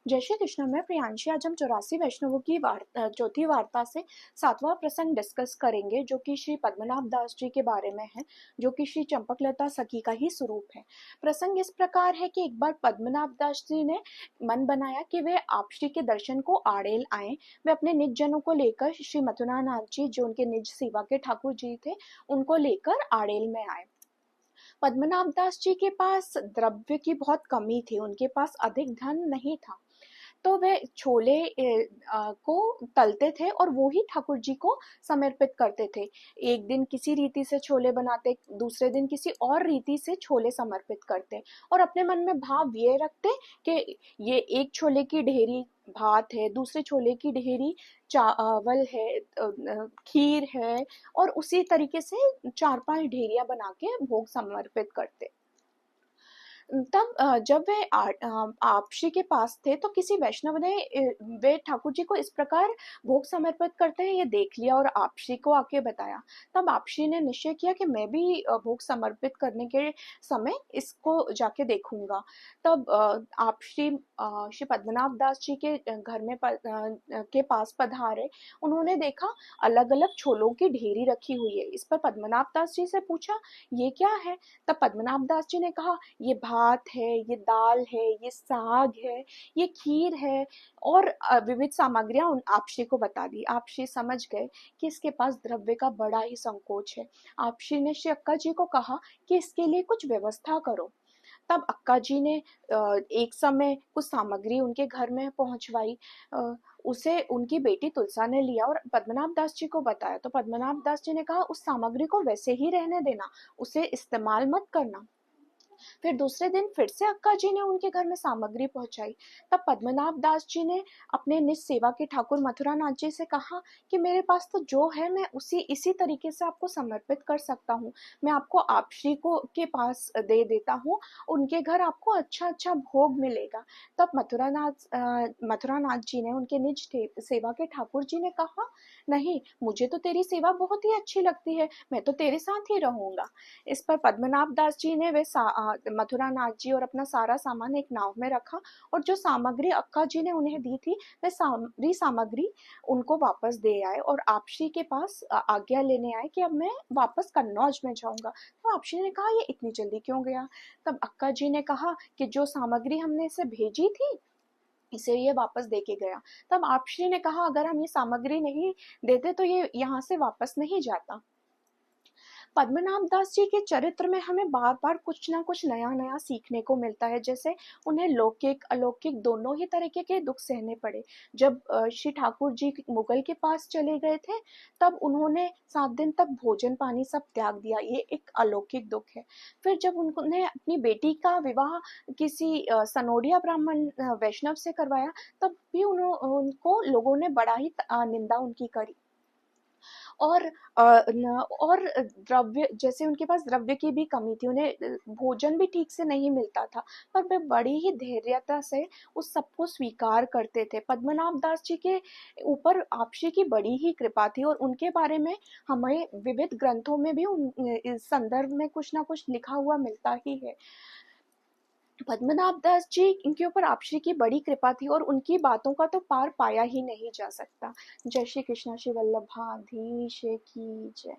जय श्री कृष्ण। मैं प्रियांशी। आज हम 84 वैष्णवों की चौथी वार्ता से 7वां प्रसंग डिस्कस करेंगे, जो कि श्री पद्मनाभ दास जी के बारे में है, जो कि श्री चंपकलता सखी का ही स्वरूप है। प्रसंग इस प्रकार है कि एक बार पद्मनाभ दास जी ने मन बनाया कि वे आप श्री के दर्शन को आड़ेल आए। वे अपने निज जनों को लेकर श्री मथुरानाथ जी, जो उनके निज सेवा के ठाकुर जी थे, उनको लेकर आड़ेल में आए। पद्मनाभ दास जी के पास द्रव्य की बहुत कमी थी, उनके पास अधिक धन नहीं था, तो वे छोले को तलते थे और वो ही ठाकुर जी को समर्पित करते थे। एक दिन किसी रीति से छोले बनाते, दूसरे दिन किसी और रीति से छोले समर्पित करते, और अपने मन में भाव ये रखते कि ये एक छोले की ढेरी भात है, दूसरे छोले की ढेरी चावल है, खीर है, और उसी तरीके से 4-5 ढेरियां बना के भोग समर्पित करते। तब जब वे आप श्री के पास थे, तो किसी वैष्णव ने वे ठाकुर जी को इस प्रकार भोग समर्पित करते हैं ये देख लिया और आप श्री को आके बताया। तब आप श्री ने निश्चय किया कि मैं भी भोग समर्पित करने के समय इसको जाके देखूंगा। तब आप श्री पद्मनाभ दास जी के घर में के पास पधारे। उन्होंने देखा अलग अलग छोलों की ढेरी रखी हुई है। इस पर पद्मनाभ दास जी से पूछा, ये क्या है? तब पद्मनाभ दास जी ने कहा, ये भात है, ये दाल है, ये साग है, ये खीर है, और विविध सामग्रियां उन आपश्री को बता दी। आपश्री समझ गए कि इसके पास द्रव्य का बड़ा ही संकोच है। आपश्री ने श्री अक्का जी को कहा कि इसके लिए कुछ व्यवस्था करो। तब अक्का जी ने एक समय कुछ सामग्री उनके घर में पहुंचवाई। उसे उनकी बेटी तुलसा ने लिया और पद्मनाभ दास जी को बताया। तो पद्मनाभ दास जी ने कहा, उस सामग्री को वैसे ही रहने देना, उसे इस्तेमाल मत करना। फिर दूसरे दिन फिर से अक्का जी ने उनके घर में सामग्री पहुंचाई। तब पद्मनाभ दास जी ने अपने निज सेवा के ठाकुर मथुरानाथ जी से कहा कि मेरे पास तो जो है मैं उसी इसी तरीके से आपको समर्पित कर सकता हूँ। मैं आपको आप श्री को के पास दे देता हूँ, उनके घर आपको अच्छा अच्छा भोग मिलेगा। तब मथुरानाथ जी ने, उनके निज सेवा के ठाकुर जी ने कहा, नहीं, मुझे तो तेरी सेवा बहुत ही अच्छी लगती है, मैं तो तेरे साथ ही रहूंगा। इस पर पद्मनाभ दास जी ने मथुरानाथ जी और अपना सारा सामान एक नाव में रखा, और जो सामग्री अक्का जी ने उन्हें दी थी, वह सारी सामग्री उनको वापस दे आए और आपश्री के पास आज्ञा लेने आए कि अब मैं वापस कन्नौज में जाऊंगा। तो आपश्री ने कहा, ये इतनी जल्दी क्यों गया? तब अक्का जी ने कहा कि जो सामग्री हमने इसे भेजी थी, इसे ये वापस दे के गया। तब आपश्री ने कहा, अगर हम ये सामग्री नहीं देते तो ये यहाँ से वापस नहीं जाता। पद्मनाभ दास जी के चरित्र में हमें बार बार कुछ ना कुछ नया नया सीखने को मिलता है। जैसे उन्हें लौकिक अलौकिक दोनों ही तरीके के दुख सहने पड़े। जब श्री ठाकुर जी मुगल के पास चले गए थे, तब उन्होंने 7 दिन तक भोजन पानी सब त्याग दिया, ये एक अलौकिक दुख है। फिर जब उन्होंने अपनी बेटी का विवाह किसी सनोडिया ब्राह्मण वैष्णव से करवाया, तब भी उनको लोगों ने बड़ा ही निंदा उनकी करी। और और द्रव्य, जैसे उनके पास द्रव्य की भी कमी थी, उन्हें भोजन भी ठीक से नहीं मिलता था, पर वे बड़ी ही धैर्यता से उस सबको स्वीकार करते थे। पद्मनाभ दास जी के ऊपर आपशी की बड़ी ही कृपा थी, और उनके बारे में हमें विविध ग्रंथों में भी इस संदर्भ में कुछ ना कुछ लिखा हुआ मिलता ही है। पद्मनाभ दास जी, इनके ऊपर आपश्री की बड़ी कृपा थी, और उनकी बातों का तो पार पाया ही नहीं जा सकता। जय श्री कृष्ण। श्री वल्लभाधीश की जय।